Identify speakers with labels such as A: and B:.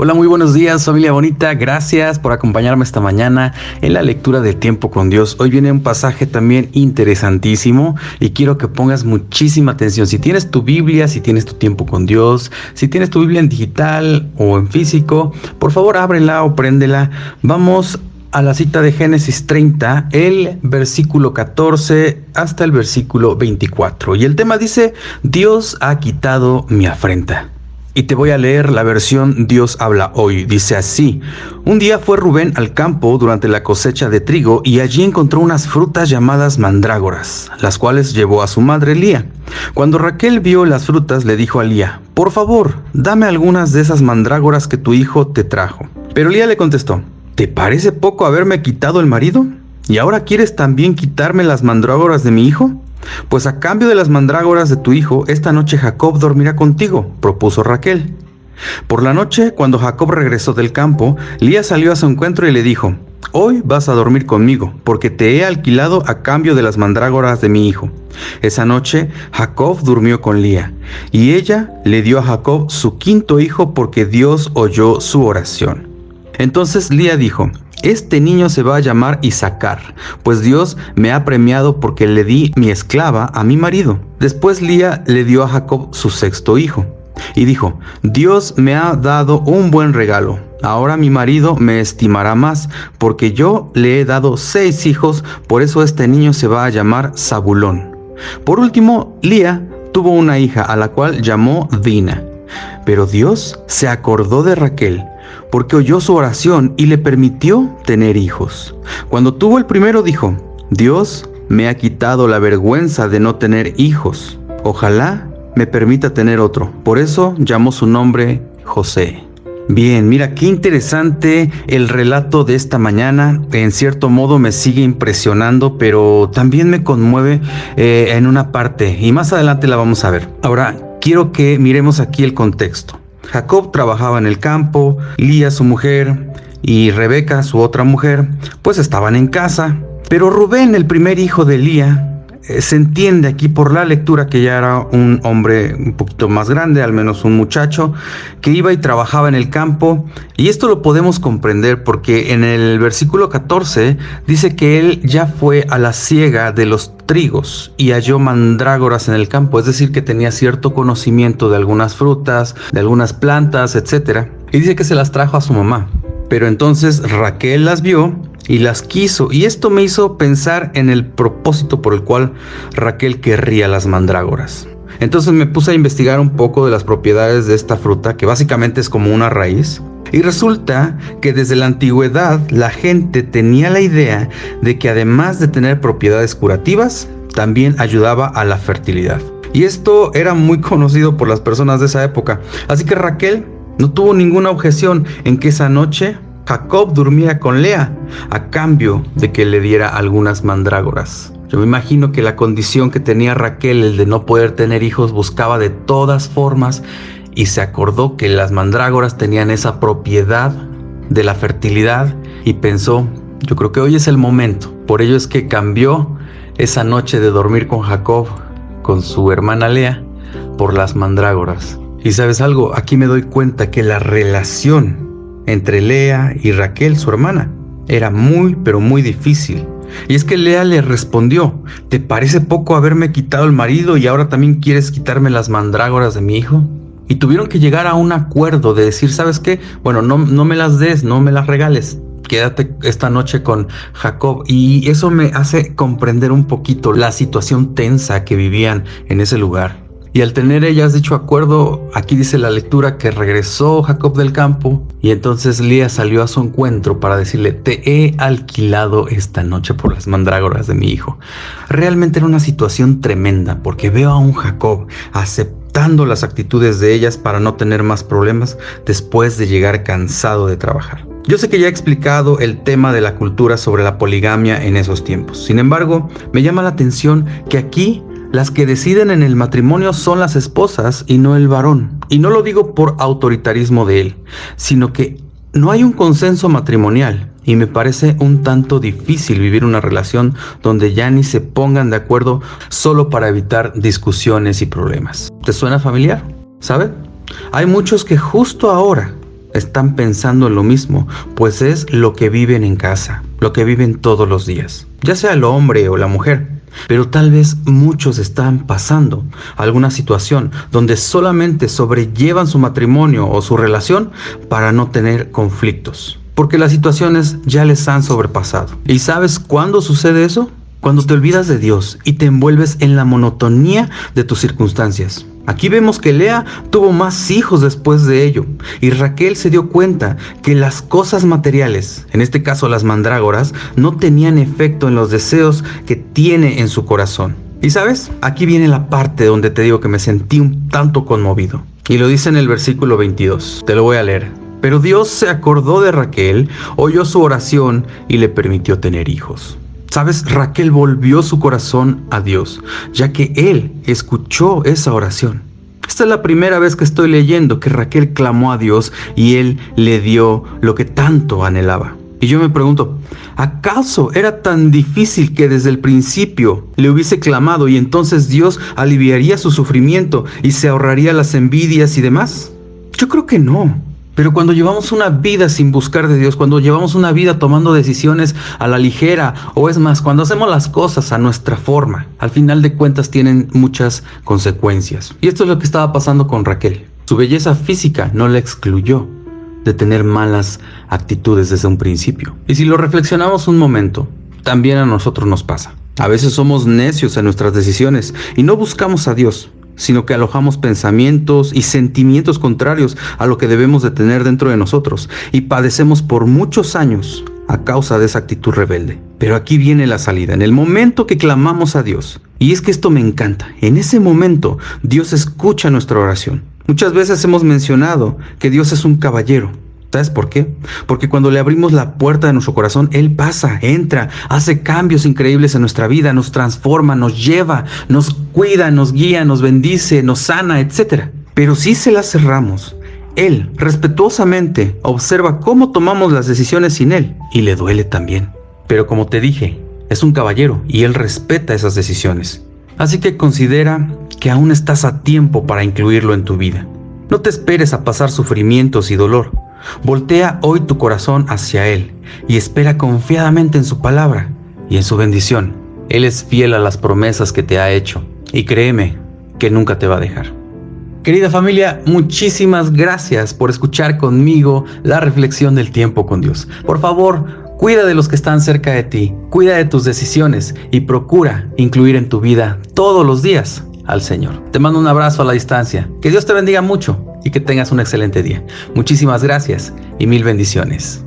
A: Hola, muy buenos días, familia bonita. Gracias por acompañarme esta mañana en la lectura del tiempo con Dios. Hoy viene un pasaje también interesantísimo y quiero que pongas muchísima atención. Si tienes tu Biblia, si tienes tu tiempo con Dios, si tienes tu Biblia en digital o en físico, por favor ábrela o préndela. Vamos a la cita de Génesis 30, el versículo 14 hasta el versículo 24. Y el tema dice: Dios ha quitado mi afrenta. Y te voy a leer la versión Dios habla hoy. Dice así: un día fue Rubén al campo durante la cosecha de trigo y allí encontró unas frutas llamadas mandrágoras, las cuales llevó a su madre Lía. Cuando Raquel vio las frutas, le dijo a Lía: por favor, dame algunas de esas mandrágoras que tu hijo te trajo. Pero Lía le contestó: ¿te parece poco haberme quitado el marido? ¿Y ahora quieres también quitarme las mandrágoras de mi hijo? Pues a cambio de las mandrágoras de tu hijo, esta noche Jacob dormirá contigo, propuso Raquel. Por la noche, cuando Jacob regresó del campo, Lía salió a su encuentro y le dijo: hoy vas a dormir conmigo, porque te he alquilado a cambio de las mandrágoras de mi hijo. Esa noche, Jacob durmió con Lía, y ella le dio a Jacob su quinto hijo porque Dios oyó su oración. Entonces Lía dijo: este niño se va a llamar Isacar, pues Dios me ha premiado porque le di mi esclava a mi marido. Después Lía le dio a Jacob su sexto hijo, y dijo: Dios me ha dado un buen regalo. Ahora mi marido me estimará más, porque yo le he dado 6 hijos, por eso este niño se va a llamar Zabulón. Por último, Lía tuvo una hija, a la cual llamó Dina. Pero Dios se acordó de Raquel, porque oyó su oración y le permitió tener hijos. Cuando tuvo el primero dijo: Dios me ha quitado la vergüenza de no tener hijos. Ojalá me permita tener otro. Por eso llamó su nombre José. Bien, mira qué interesante el relato de esta mañana. En cierto modo me sigue impresionando, pero también me conmueve en una parte, y más adelante la vamos a ver. Ahora, quiero que miremos aquí el contexto. Jacob trabajaba en el campo, Lía, su mujer, y Rebeca, su otra mujer, pues estaban en casa. Pero Rubén, el primer hijo de Lía, se entiende aquí por la lectura que ya era un hombre un poquito más grande, al menos un muchacho, que iba y trabajaba en el campo. Y esto lo podemos comprender porque en el versículo 14 dice que él ya fue a la siega de los trigos y halló mandrágoras en el campo, es decir, que tenía cierto conocimiento de algunas frutas, de algunas plantas, etc. Y dice que se las trajo a su mamá. Pero entonces Raquel las vio y las quiso, y esto me hizo pensar en el propósito por el cual Raquel querría las mandrágoras. Entonces me puse a investigar un poco de las propiedades de esta fruta, que básicamente es como una raíz. Y resulta que desde la antigüedad la gente tenía la idea de que además de tener propiedades curativas, también ayudaba a la fertilidad. Y esto era muy conocido por las personas de esa época. Así que Raquel no tuvo ninguna objeción en que esa noche Jacob durmiera con Lea a cambio de que le diera algunas mandrágoras. Yo me imagino que la condición que tenía Raquel, el de no poder tener hijos, buscaba de todas formas, y se acordó que las mandrágoras tenían esa propiedad de la fertilidad y pensó: yo creo que hoy es el momento. Por ello es que cambió esa noche de dormir con Jacob, con su hermana Lea, por las mandrágoras. Y ¿sabes algo? Aquí me doy cuenta que la relación entre Lea y Raquel, su hermana, era muy, pero muy difícil. Y es que Lea le respondió: ¿te parece poco haberme quitado el marido y ahora también quieres quitarme las mandrágoras de mi hijo? Y tuvieron que llegar a un acuerdo de decir: ¿sabes qué? Bueno, no me las des, no me las regales. Quédate esta noche con Jacob. Y eso me hace comprender un poquito la situación tensa que vivían en ese lugar. Y al tener ellas dicho acuerdo, aquí dice la lectura que regresó Jacob del campo y entonces Lía salió a su encuentro para decirle: te he alquilado esta noche por las mandrágoras de mi hijo. Realmente era una situación tremenda, porque veo a un Jacob aceptando las actitudes de ellas para no tener más problemas después de llegar cansado de trabajar. Yo sé que ya he explicado el tema de la cultura sobre la poligamia en esos tiempos. Sin embargo, me llama la atención que aquí las que deciden en el matrimonio son las esposas y no el varón. Y no lo digo por autoritarismo de él, sino que no hay un consenso matrimonial. Y me parece un tanto difícil vivir una relación donde ya ni se pongan de acuerdo solo para evitar discusiones y problemas. ¿Te suena familiar? ¿Sabe? Hay muchos que justo ahora están pensando en lo mismo, pues es lo que viven en casa, lo que viven todos los días, ya sea el hombre o la mujer. Pero tal vez muchos están pasando alguna situación donde solamente sobrellevan su matrimonio o su relación para no tener conflictos, porque las situaciones ya les han sobrepasado. ¿Y sabes cuándo sucede eso? Cuando te olvidas de Dios y te envuelves en la monotonía de tus circunstancias. Aquí vemos que Lea tuvo más hijos después de ello, y Raquel se dio cuenta que las cosas materiales, en este caso las mandrágoras, no tenían efecto en los deseos que tiene en su corazón. Y sabes, aquí viene la parte donde te digo que me sentí un tanto conmovido, y lo dice en el versículo 22, te lo voy a leer. Pero Dios se acordó de Raquel, oyó su oración y le permitió tener hijos. ¿Sabes? Raquel volvió su corazón a Dios, ya que Él escuchó esa oración. Esta es la primera vez que estoy leyendo que Raquel clamó a Dios y Él le dio lo que tanto anhelaba. Y yo me pregunto, ¿acaso era tan difícil que desde el principio le hubiese clamado y entonces Dios aliviaría su sufrimiento y se ahorraría las envidias y demás? Yo creo que no. Pero cuando llevamos una vida sin buscar de Dios, cuando llevamos una vida tomando decisiones a la ligera, o es más, cuando hacemos las cosas a nuestra forma, al final de cuentas tienen muchas consecuencias. Y esto es lo que estaba pasando con Raquel. Su belleza física no la excluyó de tener malas actitudes desde un principio. Y si lo reflexionamos un momento, también a nosotros nos pasa. A veces somos necios en nuestras decisiones y no buscamos a Dios, sino que alojamos pensamientos y sentimientos contrarios a lo que debemos de tener dentro de nosotros y padecemos por muchos años a causa de esa actitud rebelde. Pero aquí viene la salida, en el momento que clamamos a Dios. Y es que esto me encanta, en ese momento Dios escucha nuestra oración. Muchas veces hemos mencionado que Dios es un caballero. ¿Sabes por qué? Porque cuando le abrimos la puerta de nuestro corazón, Él pasa, entra, hace cambios increíbles en nuestra vida, nos transforma, nos lleva, nos cuida, nos guía, nos bendice, nos sana, etc. Pero si se la cerramos, Él respetuosamente observa cómo tomamos las decisiones sin Él y le duele también. Pero como te dije, es un caballero y Él respeta esas decisiones. Así que considera que aún estás a tiempo para incluirlo en tu vida. No te esperes a pasar sufrimientos y dolor. Voltea hoy tu corazón hacia Él y espera confiadamente en su palabra y en su bendición. Él es fiel a las promesas que te ha hecho y créeme que nunca te va a dejar. Querida familia, muchísimas gracias por escuchar conmigo la reflexión del tiempo con Dios. Por favor, cuida de los que están cerca de ti, cuida de tus decisiones y procura incluir en tu vida todos los días al Señor. Te mando un abrazo a la distancia. Que Dios te bendiga mucho y que tengas un excelente día. Muchísimas gracias y mil bendiciones.